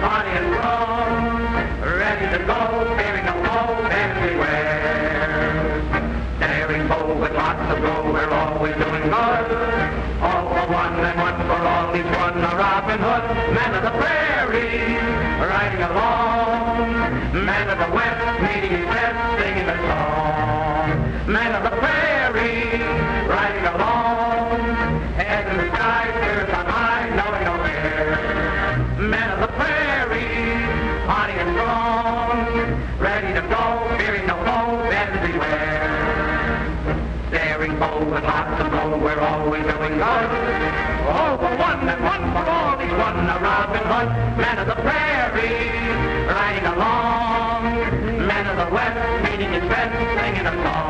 Honey and strong, ready to go, fearing no foe everywhere. Daring bold with lots of go, we're always doing good. All for one and one for all, each one a Robin Hood. Man of the prairie, riding along. Man of the west, meeting his death, singing a song. Man of the prairie, riding along. Head in the sky, spirits on high, knowing no fear. Man of the prairie, hardy and strong, ready to go, fearing no foe everywhere. Daring bold with lots of gold, we're always doing good. All for one and one for all, each one a Robin Hood. Man of the prairie, riding along. Man of the west, meeting his best, singing a song.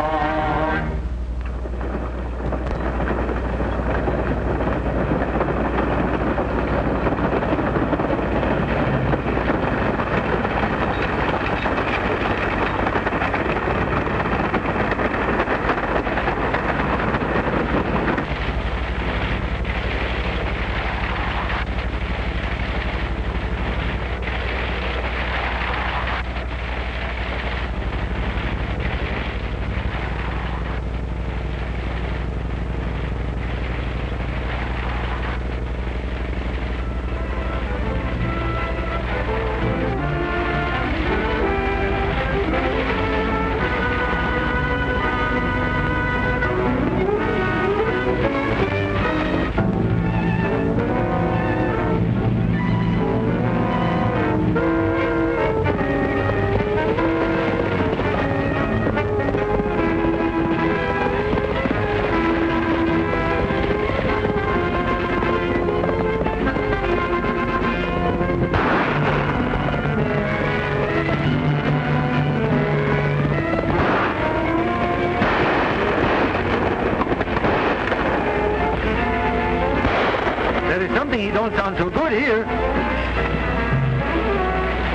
He don't sound so good here.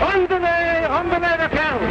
On the account.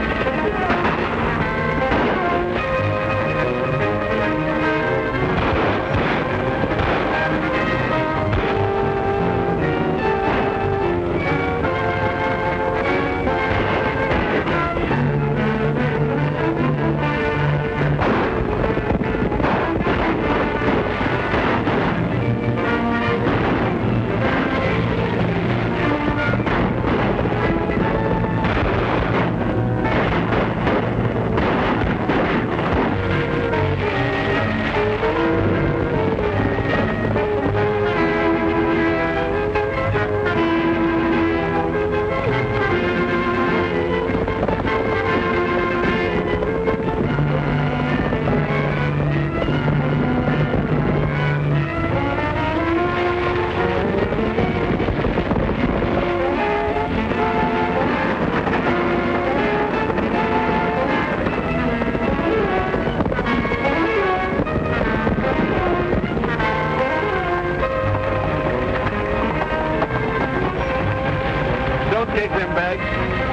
Take them bags.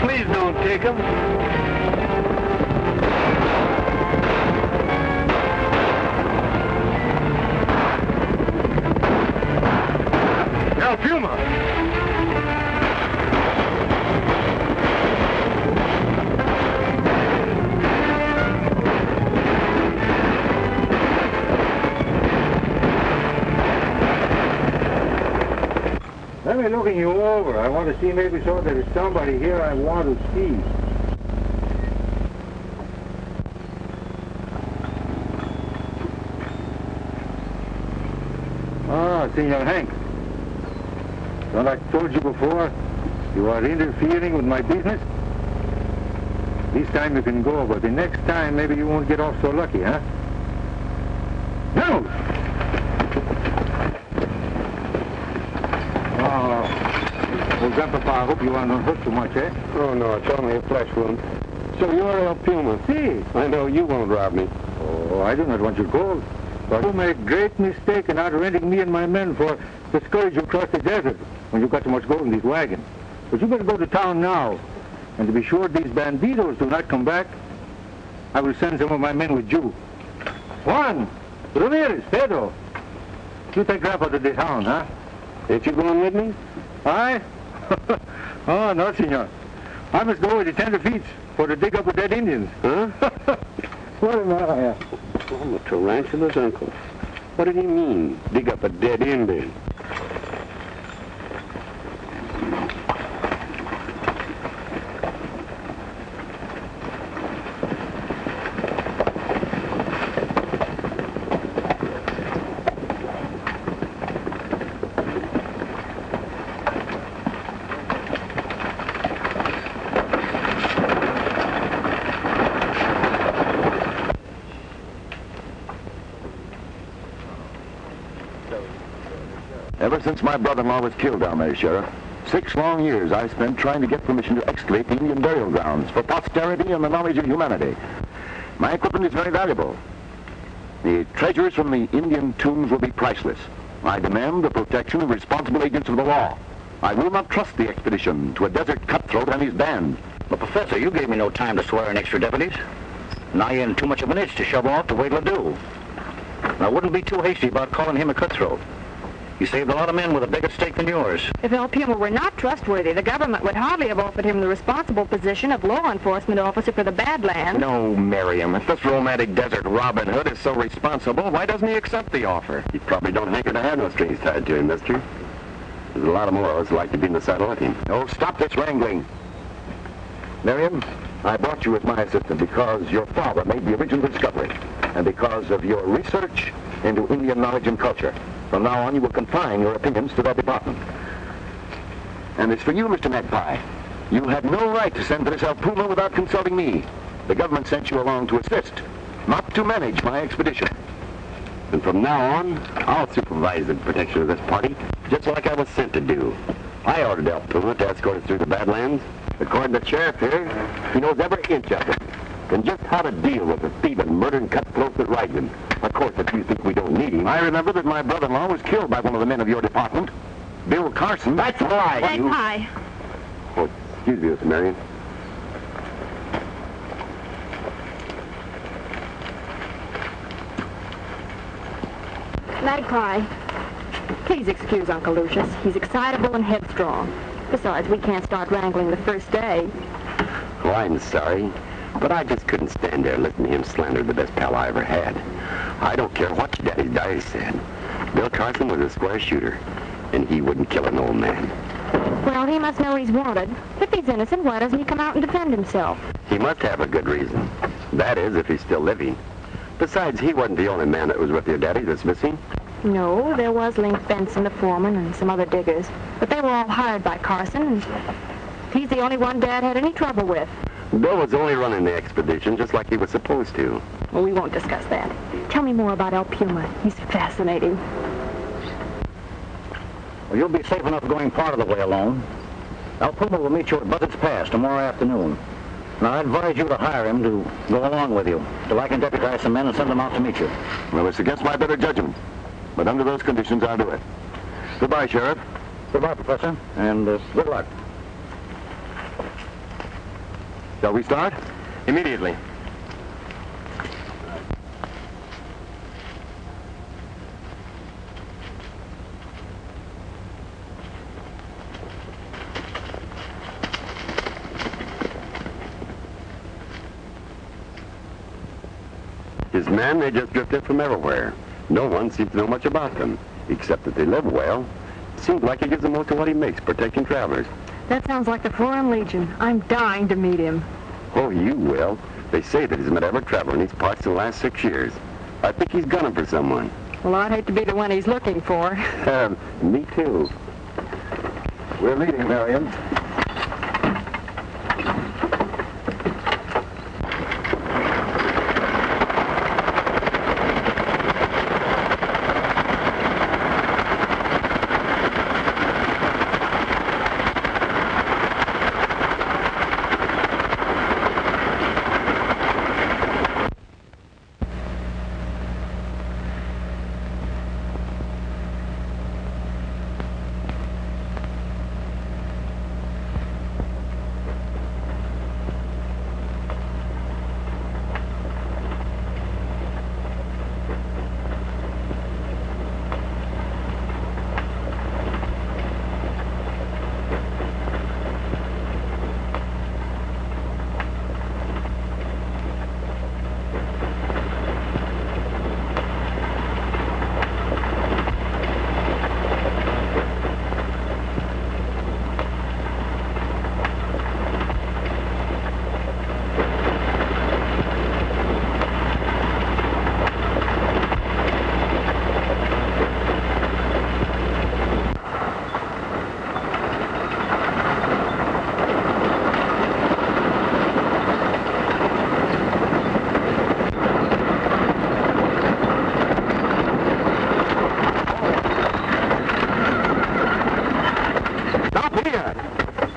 Please don't take them. Now, Puma. Let me looking you over. I want to see maybe so there's somebody here I want to see. Ah, Senor Hank. Well, I told you before, you are interfering with my business. This time you can go, but the next time maybe you won't get off so lucky, huh? No! Well, Grandpapa, I hope you are not hurt too much, eh? Oh, no, it's only a flesh wound. So you're El Puma? See? I know you won't rob me. Oh, I do not want your gold. But you made a great mistake in outrenting me and my men for to scurry you across the desert when you got so much gold in these wagons. But you better go to town now. And to be sure these banditos do not come back, I will send some of my men with you. Juan, Ramirez, Pedro, you take Grandpa to the town, huh? Ain't you going with me? Aye? Oh, no, senor. I must go with the tenderfeet for to dig up the dead Indians. Huh? What am I? I'm a tarantula's uncle. What did he mean, dig up a dead Indian? Ever since my brother-in-law was killed down there, Sheriff, 6 long years I spent trying to get permission to excavate the Indian burial grounds for posterity and the knowledge of humanity. My equipment is very valuable. The treasures from the Indian tombs will be priceless. I demand the protection of responsible agents of the law. I will not trust the expedition to a desert cutthroat and his band. But, Professor, you gave me no time to swear in extra deputies. Now you're in too much of an itch to shove off to wait till do. I wouldn't be too hasty about calling him a cutthroat. He saved a lot of men with a bigger stake than yours. If El Puma were not trustworthy, the government would hardly have offered him the responsible position of law enforcement officer for the Badlands. No, Miriam. If this romantic desert Robin Hood is so responsible, why doesn't he accept the offer? He probably don't hanker to have no strings tied to him, mister. There's a lot of more of us like to be in the saddle with him. Oh, stop this wrangling. Miriam, I brought you as my assistant because your father made the original discovery and because of your research into Indian knowledge and culture. From now on, you will confine your opinions to that department. And as for you, Mr. McCoy, you had no right to send for this El Puma without consulting me. The government sent you along to assist, not to manage my expedition. And from now on, I'll supervise the protection of this party, just like I was sent to do. I ordered El Puma to escort us through the Badlands. According to the sheriff here, he knows every inch of it, and just how to deal with the thieving, murdering cutthroats that ride them. Of course, if you think we don't need him... I remember that my brother-in-law was killed by one of the men of your department, Bill Carson. That's a lie! Magpie. Oh, excuse me, Miss Marion. Magpie. Please excuse Uncle Lucius. He's excitable and headstrong. Besides, we can't start wrangling the first day. Oh, I'm sorry, but I just couldn't stand there listening to him slander the best pal I ever had. I don't care what your daddy's diary said. Bill Carson was a square shooter, and he wouldn't kill an old man. Well, he must know he's wanted. If he's innocent, why doesn't he come out and defend himself? He must have a good reason. That is, if he's still living. Besides, he wasn't the only man that was with your daddy that's missing. No, there was Link Benson, the foreman, and some other diggers. But they were all hired by Carson, and he's the only one Dad had any trouble with. Bill was only running the expedition just like he was supposed to. Well, we won't discuss that. Tell me more about El Puma. He's fascinating. Well, you'll be safe enough going part of the way alone. El Puma will meet you at Buzzard's Pass tomorrow afternoon. Now, I advise you to hire him to go along with you, till I can deputize some men and send them out to meet you. Well, it's against my better judgment, but under those conditions, I'll do it. Goodbye, Sheriff. Goodbye, Professor, and good luck. Shall we start? Immediately. His men, they just drifted from everywhere. No one seems to know much about them, except that they live well. Seems like he gives the most of what he makes, protecting travelers. That sounds like the Foreign Legion. I'm dying to meet him. Oh, you will. They say that he's met every traveler in these parts in the last 6 years. I think he's gunning for someone. Well, I'd hate to be the one he's looking for. Me too. We're leaving, Marion.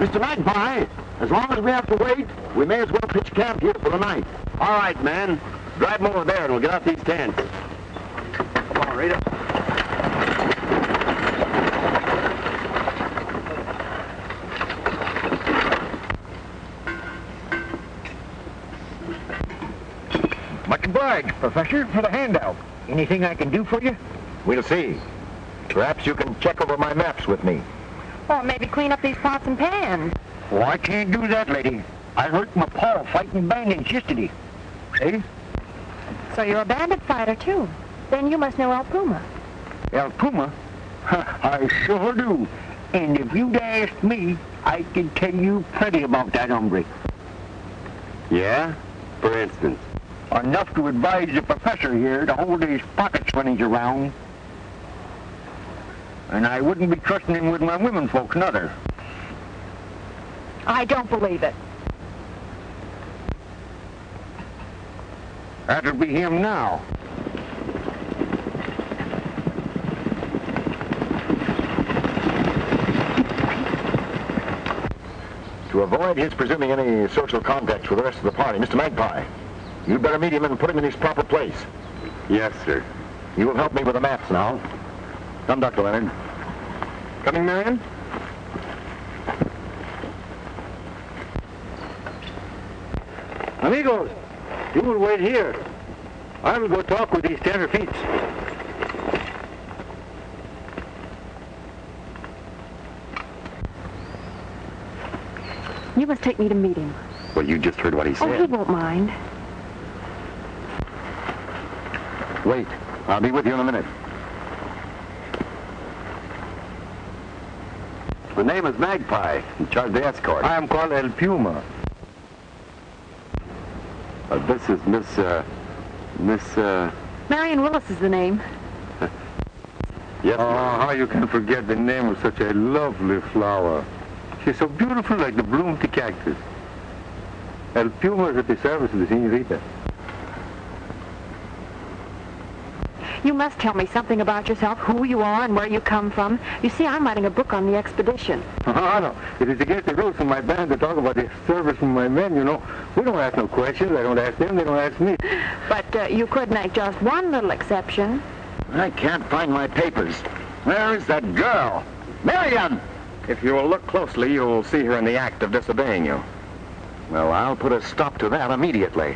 Mr. Magpie, as long as we have to wait, we may as well pitch camp here for the night. All right, man. Drive them over there and we'll get out these tents. Come on, Rita. Much obliged, Professor, for the handout. Anything I can do for you? We'll see. Perhaps you can check over my maps with me. Or maybe clean up these pots and pans. Oh, I can't do that, lady. I hurt my paw fighting bandits yesterday. See? So you're a bandit fighter, too. Then you must know El Puma. El Puma? I sure do. And if you'd asked me, I could tell you plenty about that hombre. Yeah? For instance? Enough to advise the professor here to hold his pockets when he's around. And I wouldn't be trusting him with my women folks, neither. I don't believe it. That'll be him now. To avoid his presuming any social contact with the rest of the party, Mr. Magpie, you'd better meet him and put him in his proper place. Yes, sir. You will help me with the maps now. Come, Dr. Leonard. Coming, Marion? Amigos, you will wait here. I will go talk with these tenderfeets. You must take me to meet him. Well, you just heard what he Oh, he said. won't mind. Wait. I'll be with you in a minute. The name is Magpie, in charge of the escort. I am called El Puma. This is Miss, Marion Willis is the name. Yes, Oh, ma'am. how you can forget the name of such a lovely flower. She's so beautiful like the bloom of the cactus. El Puma is at the service of the senorita. You must tell me something about yourself, who you are and where you come from. You see, I'm writing a book on the expedition. Oh, no. It is against the rules in my band to talk about the service from my men, you know. We don't ask no questions. I don't ask them. They don't ask me. But you could make just one little exception. I can't find my papers. Where is that girl? Marion! If you will look closely, you will see her in the act of disobeying you. Well, I'll put a stop to that immediately.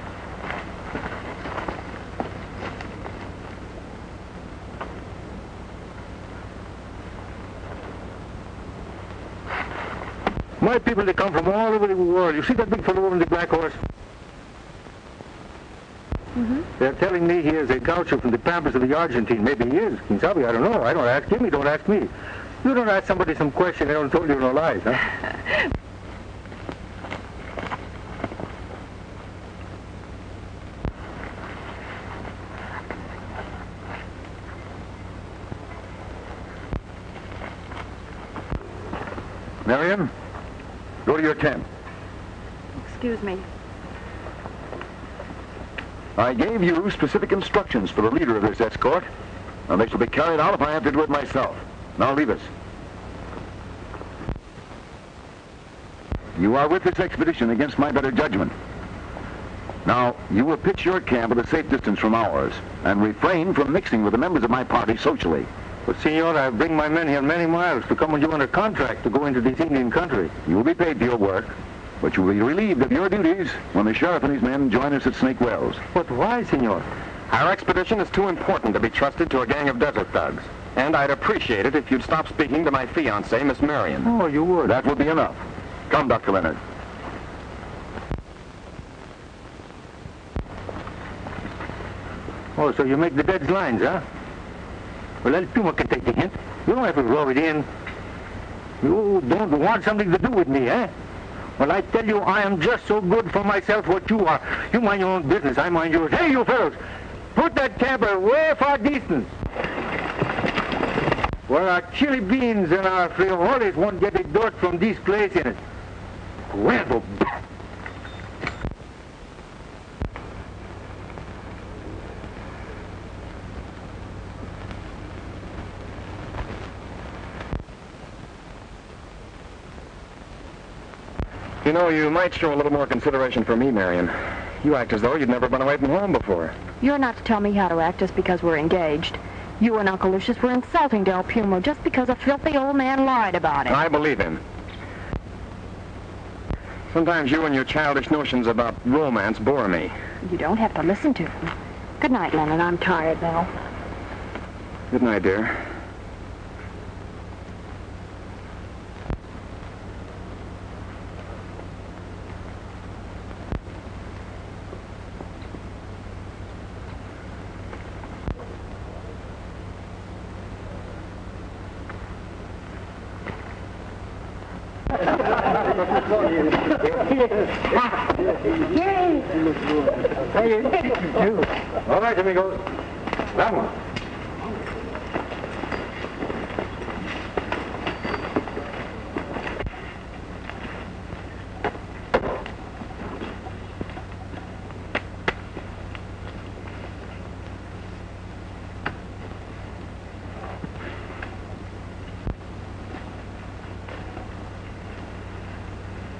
My people, they come from all over the world. You see that big fellow over in the black horse? Mm-hmm. They're telling me he is a gaucho from the pampas of the Argentine. Maybe he is. Quien sabe? I don't know. I don't ask him. He don't ask me. You don't ask somebody some question. They don't tell you no lies, huh? Marion, go to your tent. Excuse me. I gave you specific instructions for the leader of this escort, and they shall be carried out if I have to do it myself. Now leave us. You are with this expedition against my better judgment. Now, you will pitch your camp at a safe distance from ours, and refrain from mixing with the members of my party socially. But, senor, I bring my men here many miles to come with you on a contract to go into this Indian country. You will be paid for your work, but you will be relieved of your duties when the sheriff and his men join us at Snake Wells. But why, senor? Our expedition is too important to be trusted to a gang of desert thugs. And I'd appreciate it if you'd stop speaking to my fiancée, Miss Marion. Oh, you would. That would be enough. Come, Dr. Leonard. Oh, so you make the dead lines, huh? Well, El Puma can take the hint. You don't have to rub it in. You don't want something to do with me, eh? Well, I tell you, I am just so good for myself what you are. You mind your own business, I mind yours. Hey, you fellows, put that camper way far distance, where our chili beans and our frijoles won't get the dirt from this place in it. Well, You know, you might show a little more consideration for me, Marion. You act as though you'd never been away from home before. You're not to tell me how to act just because we're engaged. You and Uncle Lucius were insulting Del Pumo just because a filthy old man lied about it. I believe him. Sometimes you and your childish notions about romance bore me. You don't have to listen to him. Good night, Leonard. I'm tired now. Good night, dear. All right, amigos. Vamos.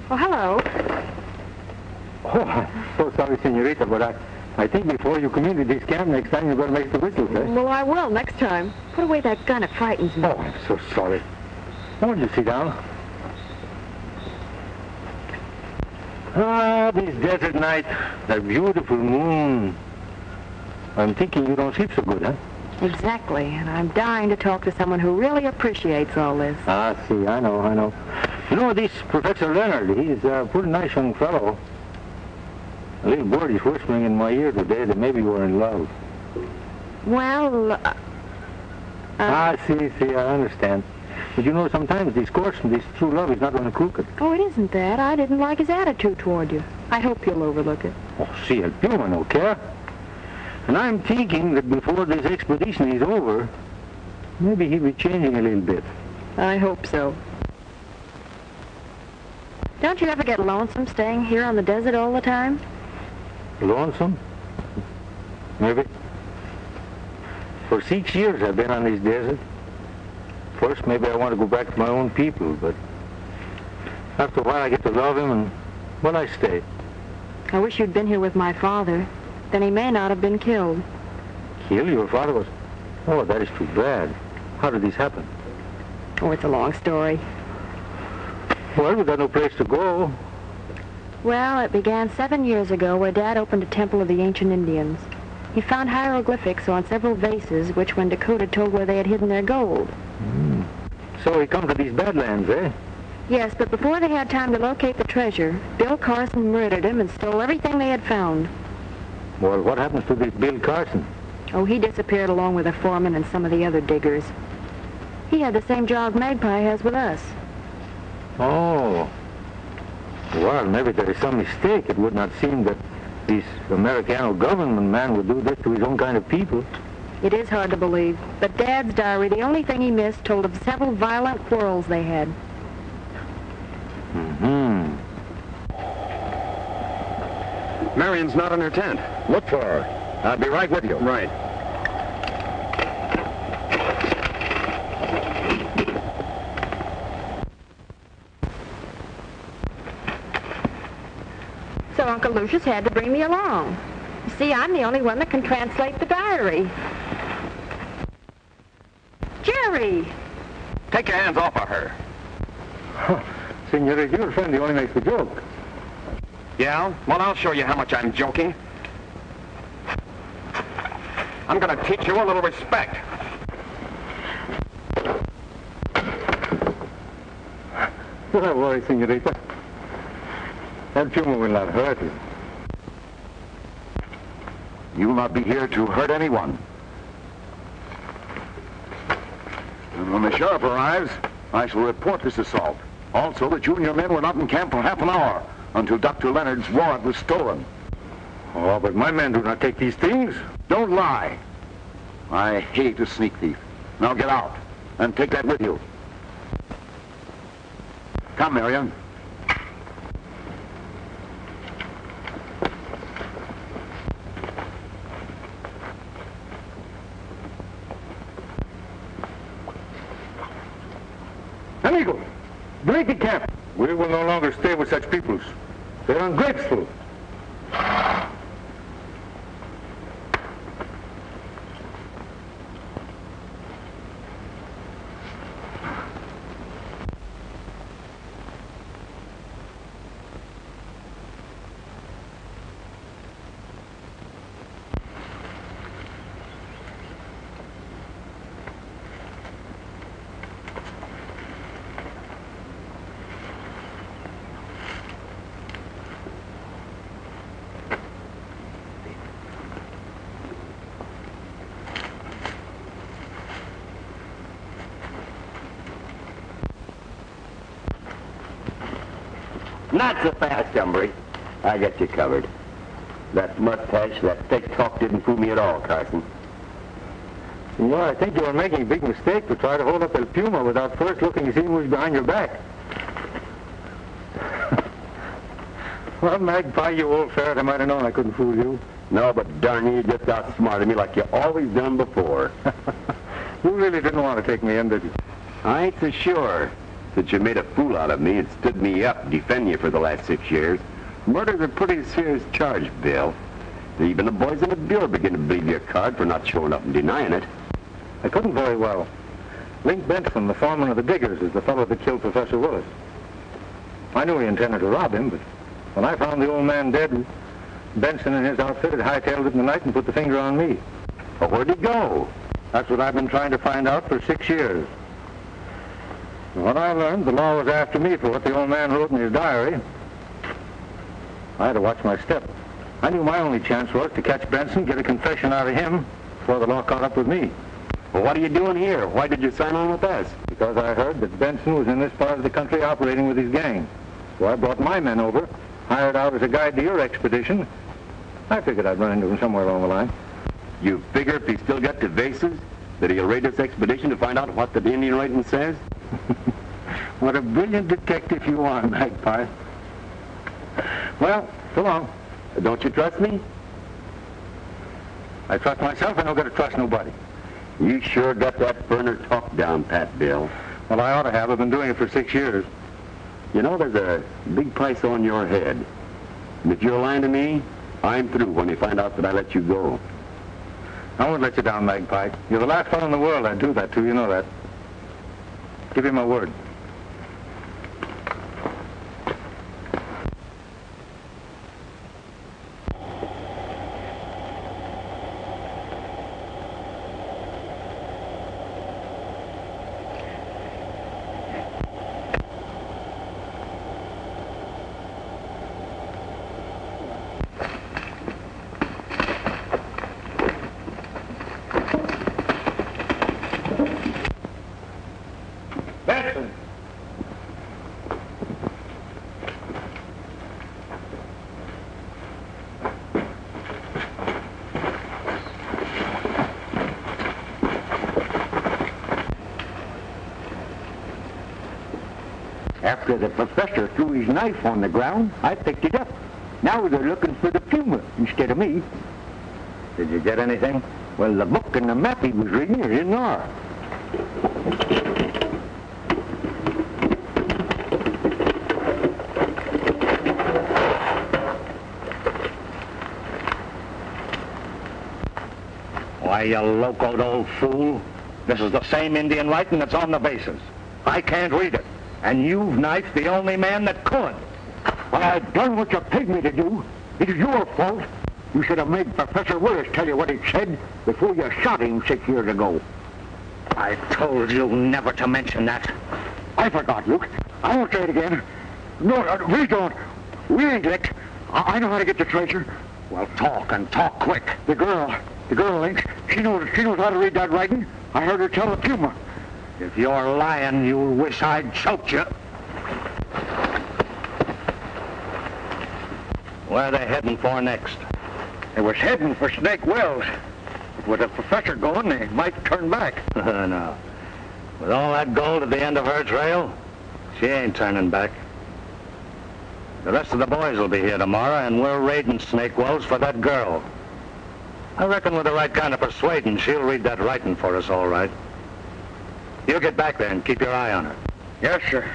Oh, hello. Oh, I'm so sorry, senorita, but I think before you come into this camp next time, you're going to make the whistles, eh? Well, I will next time. Put away that gun. It frightens me. Oh, I'm so sorry. Why don't you sit down? Ah, this desert night, that beautiful moon. I'm thinking you don't sleep so good, huh? Exactly, and I'm dying to talk to someone who really appreciates all this. Ah, see, I know. You know, this Professor Leonard, he's a pretty nice young fellow. A little bird is whispering in my ear today that maybe you are in love. Well, see, I understand. But you know, sometimes this course and this true love is not on the crooked. Oh, it isn't that. I didn't like his attitude toward you. I hope you'll overlook it. Oh, see, El Puma no care. And I'm thinking that before this expedition is over, maybe he'll be changing a little bit. I hope so. Don't you ever get lonesome staying here on the desert all the time? Lonesome? Maybe. For 6 years I've been on this desert. First, maybe I want to go back to my own people, but after a while I get to love him, and, well, I stay. I wish you'd been here with my father. Then he may not have been killed. Killed? Your father was... Oh, that is too bad. How did this happen? Oh, it's a long story. Well, we got no place to go. Well, it began 7 years ago where Dad opened a temple of the ancient Indians. He found hieroglyphics on several vases, which when decoded told where they had hidden their gold. So he come to these Badlands, eh? Yes, but before they had time to locate the treasure, Bill Carson murdered him and stole everything they had found. Well, what happens to this Bill Carson? Oh, he disappeared along with the foreman and some of the other diggers. He had the same job Magpie has with us. Oh. Well, maybe there is some mistake. It would not seem that this Americano government man would do this to his own kind of people. It is hard to believe, but Dad's diary, the only thing he missed, told of several violent quarrels they had. Marion's not in her tent. Look for her. I'll be right with you. Right. So Uncle Lucius had to bring me along. You see, I'm the only one that can translate the diary. Jerry! Take your hands off of her. Senorita, your friend, he only makes a joke. Yeah? Well, I'll show you how much I'm joking. I'm going to teach you a little respect. Don't worry, senorita. That Puma will not hurt you. You will not be here to hurt anyone. And when the sheriff arrives, I shall report this assault. Also, that you and your men were not in camp for half an hour until Dr. Leonard's warrant was stolen. Oh, but my men do not take these things. Don't lie. I hate a sneak thief. Now get out and take that with you. Come, Marion. Amigo, break the camp. We will no longer stay with such peoples. They're ungrateful. Not so fast, Humphrey. I got you covered. That mustache, that thick talk didn't fool me at all, Carson. Senor, I think you are making a big mistake to try to hold up El Puma without first looking to see who's behind your back. Well, Magpie, you old ferret, I might have known I couldn't fool you. No, but darn you just outsmarted me like you always done before. You really didn't want to take me in, did you? I ain't so sure. Since you made a fool out of me and stood me up defending you for the last 6 years, murder's a pretty serious charge, Bill. Even the boys in the Bureau begin to believe your card for not showing up and denying it. I couldn't very well. Link Benson, the foreman of the diggers, is the fellow that killed Professor Willis. I knew he intended to rob him, but when I found the old man dead, Benson and his outfit had hightailed it in the night and put the finger on me. But where'd he go? That's what I've been trying to find out for 6 years. And when I learned the law was after me for what the old man wrote in his diary, I had to watch my step. I knew my only chance was to catch Benson, get a confession out of him, before the law caught up with me. Well, what are you doing here? Why did you sign on with us? Because I heard that Benson was in this part of the country operating with his gang. So I brought my men over, hired out as a guide to your expedition. I figured I'd run into him somewhere along the line. You figure if he still got the vases, that he'll raid this expedition to find out what the Indian writing says? What a brilliant detective you are, Magpie. Well, so long. Don't you trust me? I trust myself. I don't got to trust nobody. You sure got that burner talk down, Pat, Bill. Well, I ought to have. I've been doing it for 6 years. You know, there's a big price on your head. And if you're lying to me, I'm through when they find out that I let you go. I won't let you down, Magpie. You're the last fellow in the world I'd do that to. You know that. Give you my word. Benson! After the professor threw his knife on the ground, I picked it up. Now they're looking for the Puma instead of me. Did you get anything? Well, the book and the map he was reading is in there. Why, you locoed old fool. This is the same Indian writing that's on the bases. I can't read it. And you've knifed the only man that could. Well, I've done what you paid me to do. It is your fault. You should have made Professor Willis tell you what it said before you shot him 6 years ago. I told you never to mention that. I forgot, Luke. I won't say it again. No, we don't. We ain't licked. I know how to get the treasure. Well, talk and talk quick. The girl, Link, she knows how to read that writing. I heard her tell the Puma. If you're lying, you'll wish I'd choked you. Where are they heading for next? They was heading for Snake Wells. With the professor going, they might turn back. No. With all that gold at the end of her trail, she ain't turning back. The rest of the boys will be here tomorrow, and we're raiding Snake Wells for that girl. I reckon with the right kind of persuading, she'll read that writing for us all right. You get back there and keep your eye on her. Yes, sir.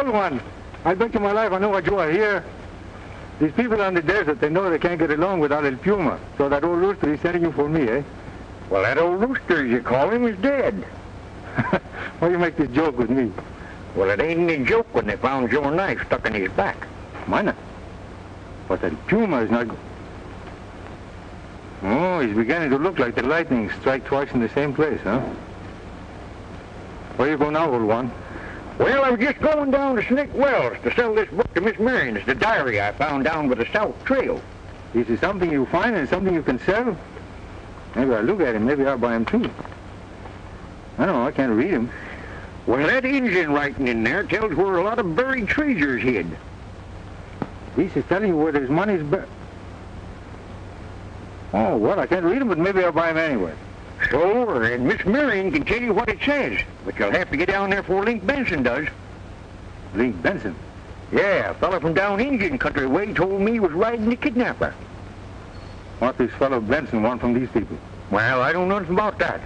old one. I bet you my life I know what you are here. These people on the desert, they know they can't get along without El Puma. So that old rooster is sending you for me, eh? Well, that old rooster, as you call him, is dead. Why you make this joke with me? Well, it ain't any joke when they found your knife stuck in his back. Mine? But El Puma is not... Oh, he's beginning to look like the lightning strike twice in the same place, huh? Where you go now, old one? Well, I was just going down to Snake Wells to sell this book to Miss Marion. It's the diary I found down by the South Trail. Is it something you find and something you can sell? Maybe I'll look at him. Maybe I'll buy him, too. I don't know. I can't read him. Well, that Indian writing in there tells where a lot of buried treasures hid. This is telling you where there's money's buried. Oh, well, I can't read him, but maybe I'll buy him anyway. So, and Miss Marion can tell you what it says, but you'll have to get down there before Link Benson does. Link Benson? Yeah, a fella from down Indian country way told me he was riding the kidnapper. What does fellow Benson want from these people? Well, I don't know nothing about that.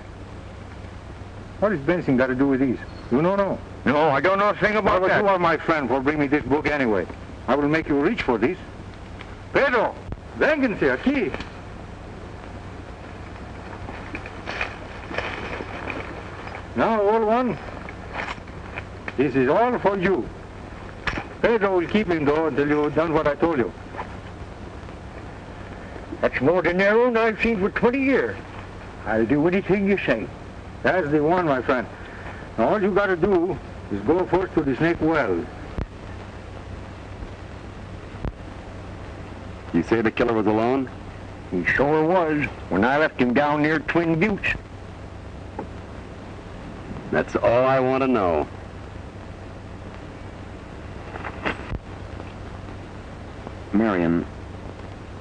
What has Benson got to do with these? You don't know? No, I don't know a thing about Well, that. you are my friend for bringing me this book anyway. I will make you reach for these. Pedro, vénganse aquí. Now, old one, this is all for you. Pedro will keep him, though, until you've done what I told you. That's more than their own I've seen for 20 years. I'll do anything you say. That's the one, my friend. Now, all you got to do is go first to the Snake Wells. You say the killer was alone? He sure was when I left him down near Twin Buttes. That's all I want to know. Marion,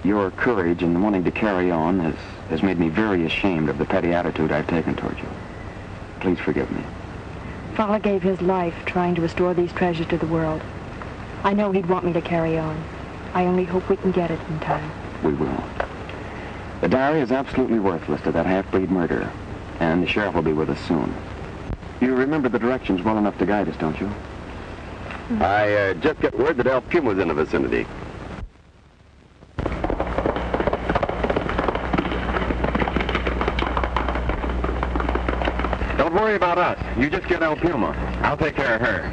your courage in wanting to carry on has made me very ashamed of the petty attitude I've taken toward you. Please forgive me. Father gave his life trying to restore these treasures to the world. I know he'd want me to carry on. I only hope we can get it in time. We will. The diary is absolutely worthless to that half-breed murderer, and the sheriff will be with us soon. You remember the directions well enough to guide us, don't you? I just got word that El Puma's in the vicinity. Don't worry about us. You just get El Puma. I'll take care of her.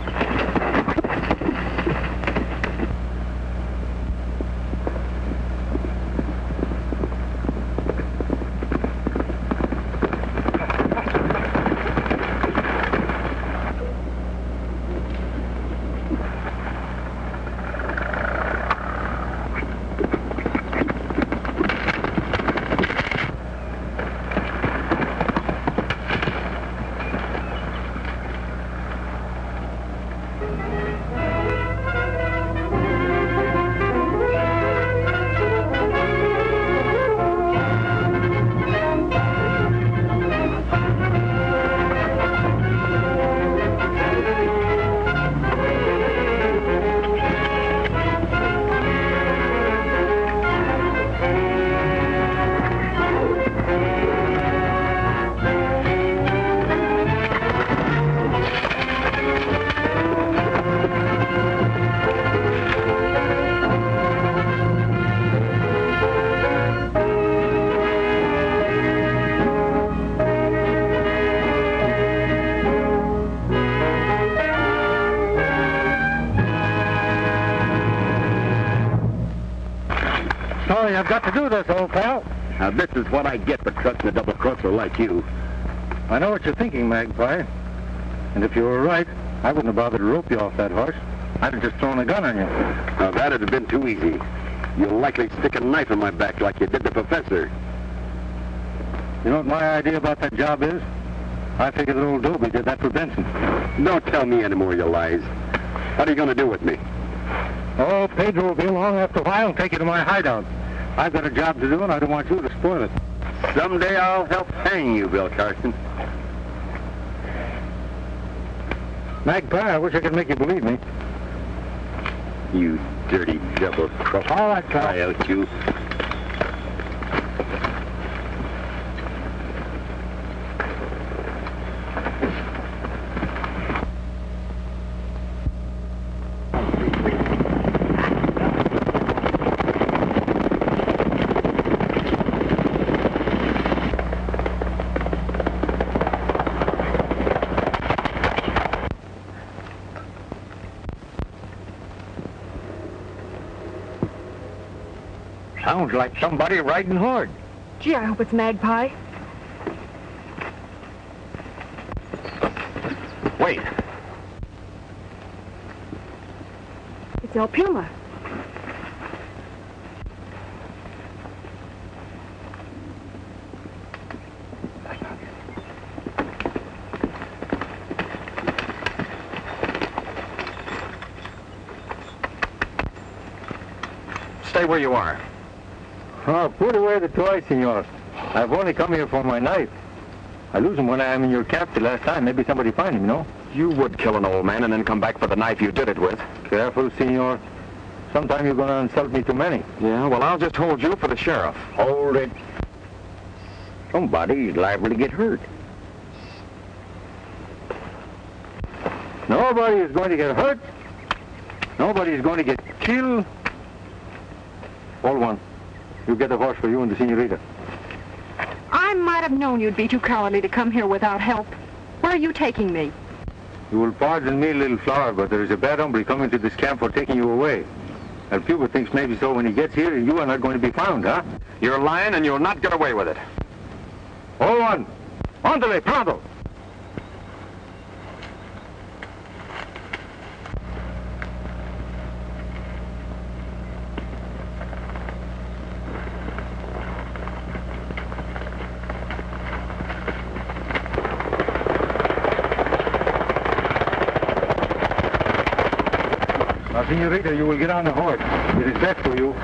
Sorry, I've got to do this, old pal. Now, this is what I get for trusting a double-crosser like you. I know what you're thinking, Magpie. And if you were right, I wouldn't have bothered to rope you off that horse. I'd have just thrown a gun on you. Now, that'd have been too easy. You'll likely stick a knife in my back like you did the professor. You know what my idea about that job is? I figure that old Dobie did that for Benson. Don't tell me any more of your lies. What are you going to do with me? Oh, Pedro will be along after a while and take you to my hideout. I've got a job to do, and I don't want you to spoil it. Someday I'll help hang you, Bill Carson. Magpie, I wish I could make you believe me. You dirty double-crosser. All right, pal. I out you. Sounds like somebody riding hard. Gee, I hope it's Magpie. Wait. It's El Puma. Stay where you are. Oh, put away the toy, senor. I've only come here for my knife. I lose him when I am in your camp the last time. Maybe somebody find him, you know? You would kill an old man and then come back for the knife you did it with. Careful, senor. Sometime you're going to insult me too many. Yeah, well, I'll just hold you for the sheriff. Hold it. Somebody's liable to get hurt. Nobody is going to get hurt. Nobody is going to get killed. All one. You get a horse for you and the senorita. I might have known you'd be too cowardly to come here without help. Where are you taking me? You will pardon me, little flower, but there is a bad hombre coming to this camp for taking you away. And Cuba thinks maybe so when he gets here, you are not going to be found, huh? You're lying and you'll not get away with it. All one. Ándale, pronto. Now, senorita, you will get on the horse. It is best for you.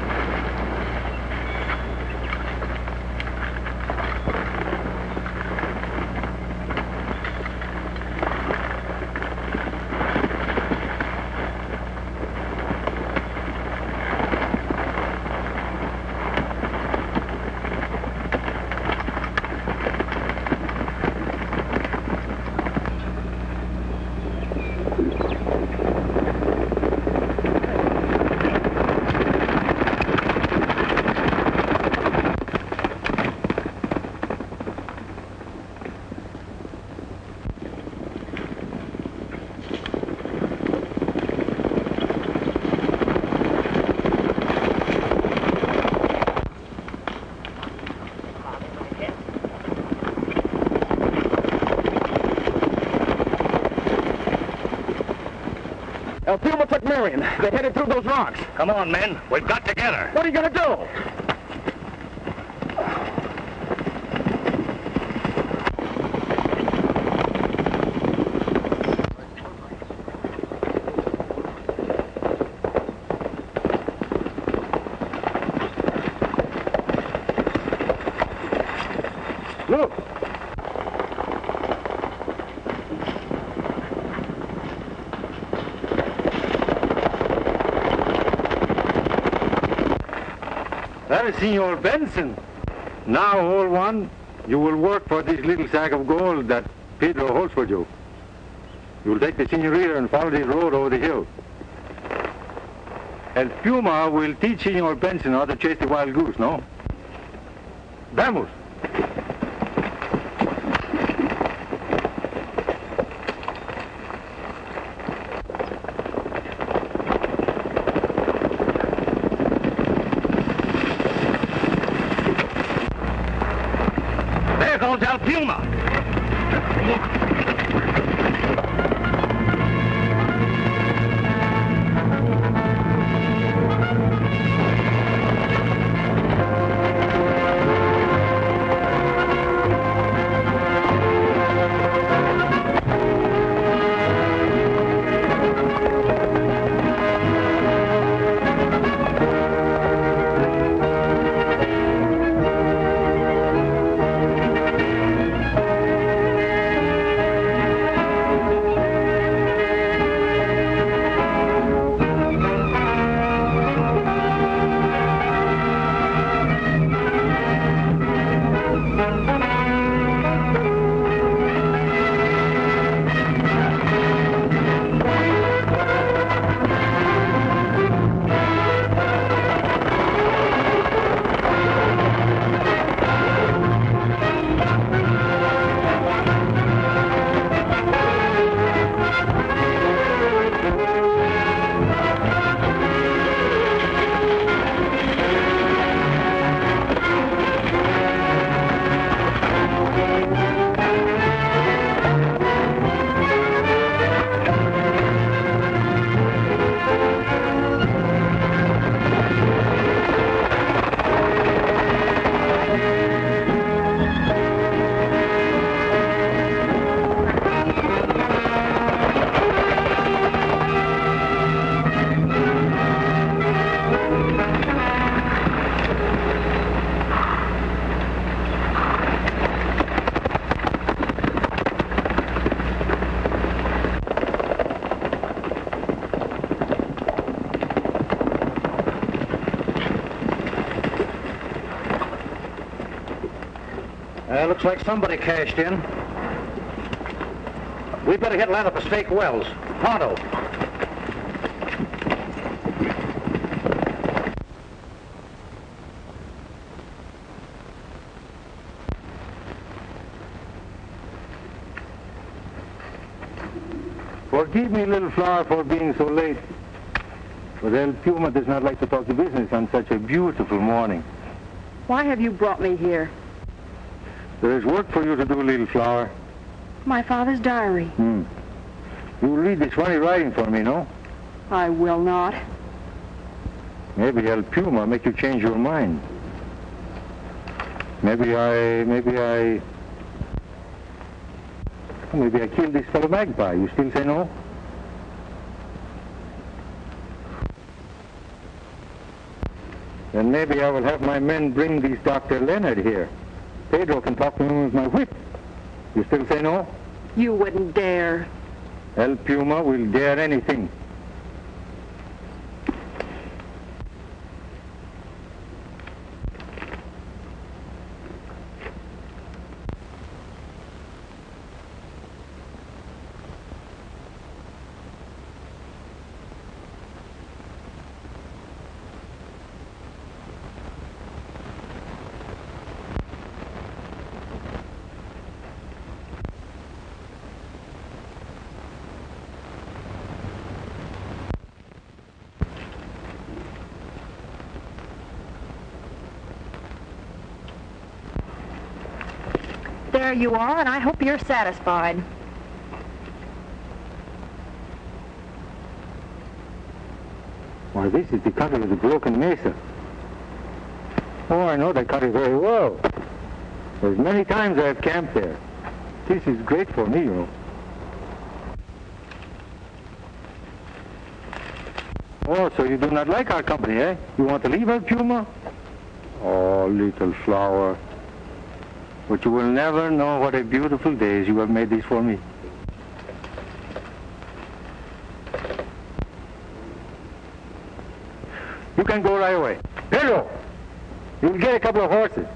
El Puma took Marion. They headed through those rocks. Come on, men. We've got together. What are you going to do? Look. That is Senor Benson. Now, old one, you will work for this little sack of gold that Pedro holds for you. You will take the senorita and follow this road over the hill. El Puma will teach Senor Benson how to chase the wild goose, no? Vamos. There goes El Puma. Looks like somebody cashed in. We better get land up the Stake Wells. Pronto. Forgive me, little flower, for being so late. But El Puma does not like to talk to business on such a beautiful morning. Why have you brought me here? There is work for you to do, little flower. My father's diary. You will read this funny writing for me, no? I will not. Maybe El Puma make you change your mind. Maybe I killed this fellow Magpie. You still say no? Then maybe I will have my men bring this Dr. Leonard here. Pedro can talk to him with my whip. You still say no? You wouldn't dare. El Puma will dare anything. There you are, and I hope you're satisfied. Why, this is the country of the broken mesa. Oh, I know that country very well. There's many times I've camped there. This is great for me, you know. Oh, so you do not like our company, eh? You want to leave El Puma? Oh, little flower. But you will never know what a beautiful days you have made these for me. You can go right away. Pedro, you will get a couple of horses.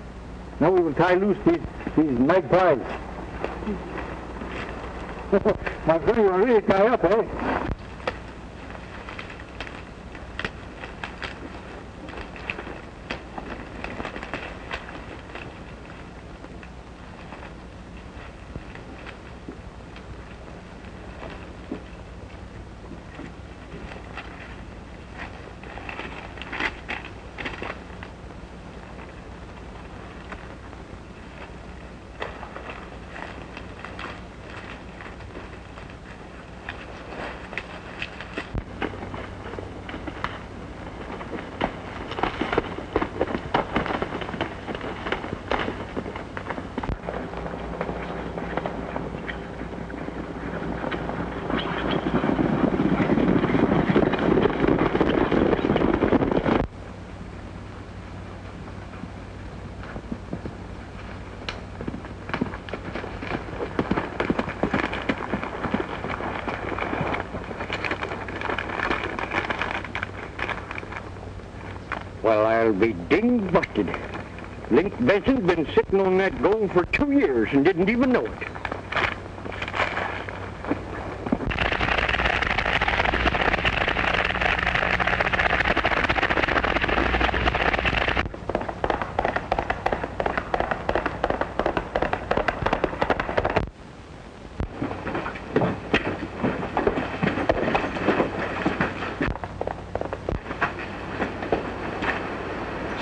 Now we will tie loose these magpies. My friend, you are really tied up, eh? Well, I'll be ding busted. Link Benson's been sitting on that gold for 2 years and didn't even know it.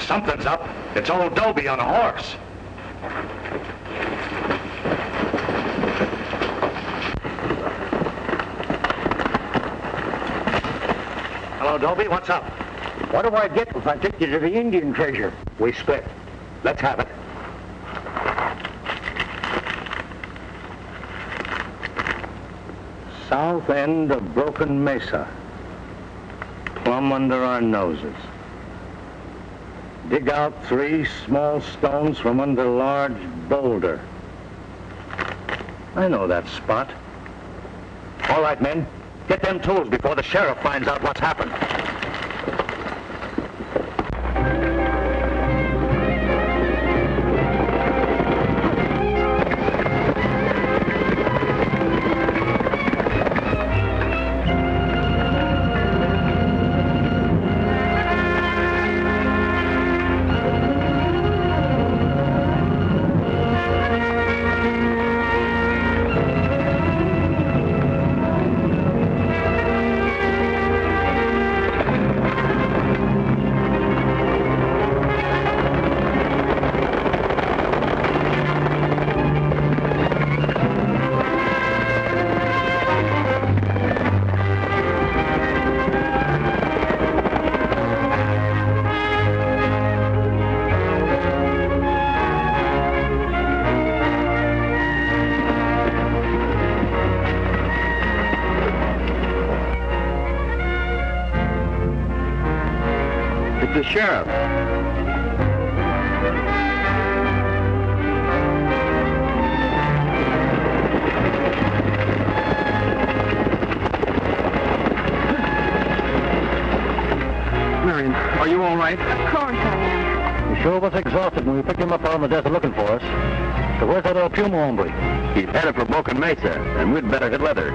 Something's up. It's old Dobie on a horse. Hello, Dobie. What's up? What do I get if I take you to the Indian treasure? We split. Let's have it. South end of Broken Mesa. Plumb under our noses. Dig out 3 small stones from under a large boulder. I know that spot. All right, men. Get them tools before the sheriff finds out what's happened. sheriff. Marion, are you all right? Of course I am. He sure was exhausted when we picked him up out on the desert looking for us. So where's that old Puma hombre? He's headed for Broken Mesa, and we'd better hit leather.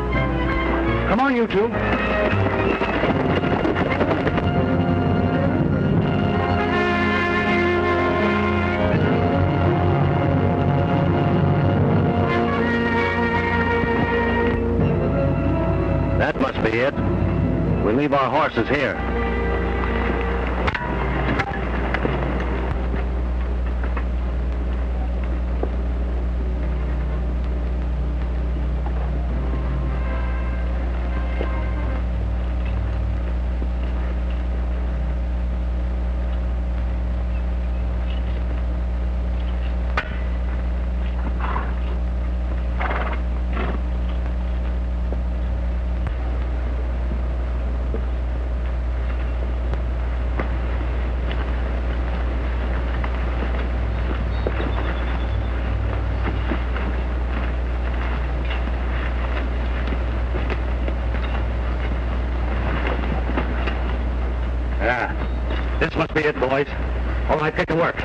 Come on, you two. That must be it. We'll leave our horses here. This must be it, boys. All right, get to work.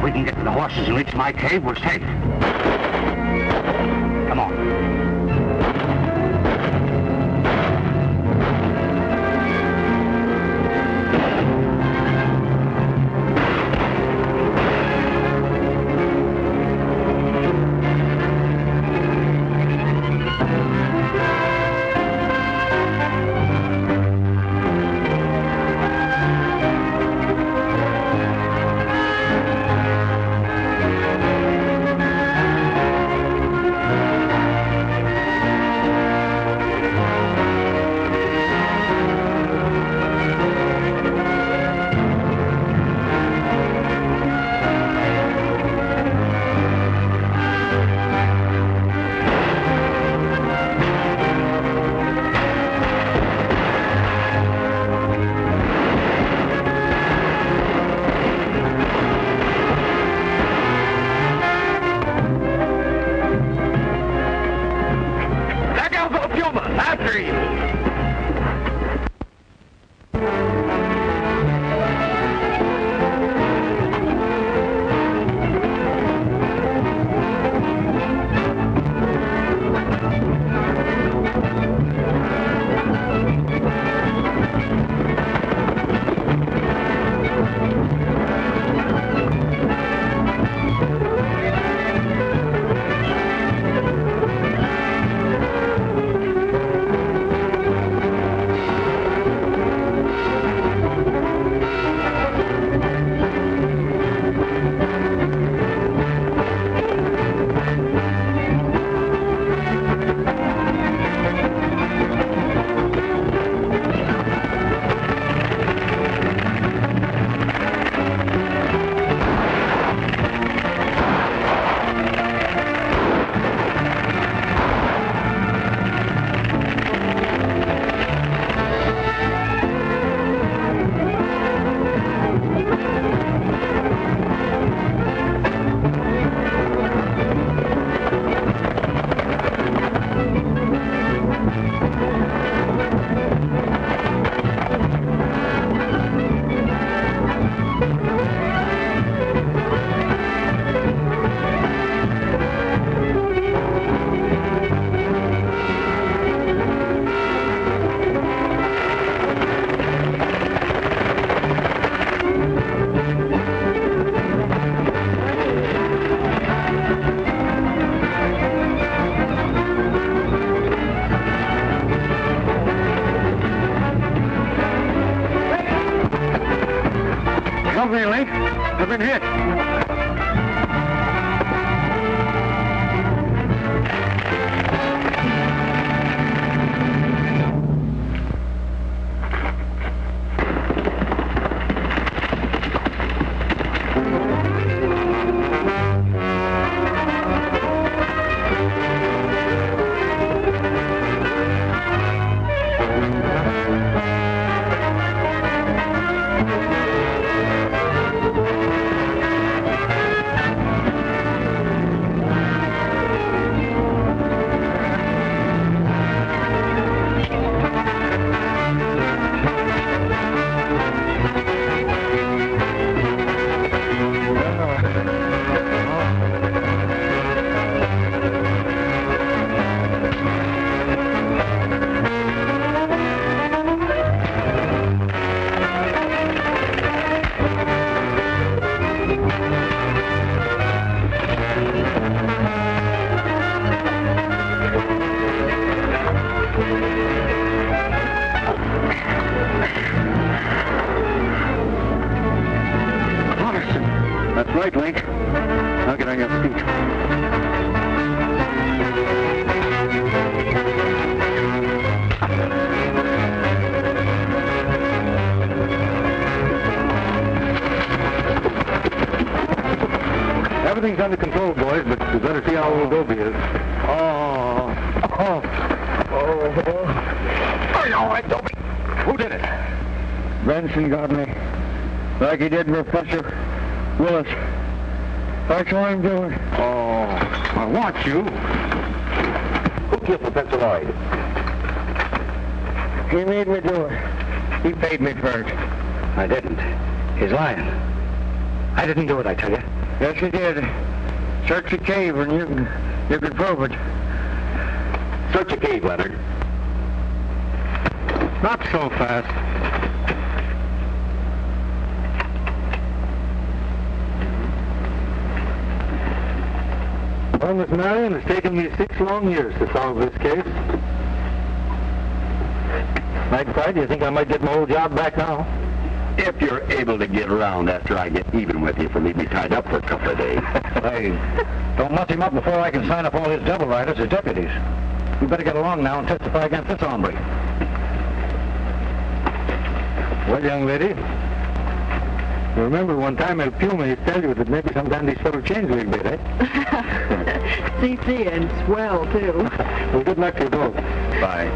we can get to the horses and reach my cave, we're safe. Come on. Help me, Link. I've been hit. That's right, Link. Now get on your feet. Everything's under control, boys, but we better see how old Dobie is. Oh. Are you all right, Dobie? Who did it? Benson got me. Like he did Professor Willis. That's what I'm doing. Oh, I want you. Who killed Professor Lloyd? He made me do it. He paid me for it. I didn't. He's lying. I didn't do it, I tell you. Yes, he did. Search the cave and you can prove it. Search the cave, Leonard. Not so fast. Well, Miss Marion, it's taken me 6 long years to solve this case. Magpie, do you think I might get my old job back now? If you're able to get around after I get even with you for leaving me tied up for a couple of days. Hey, don't muss him up before I can sign up all his double riders as deputies. You better get along now and testify against this hombre. Well, young lady, you remember one time El Puma used to tell you that maybe sometime these fellows change a little bit, eh? CC and swell, too. Well, good luck to you both. Bye.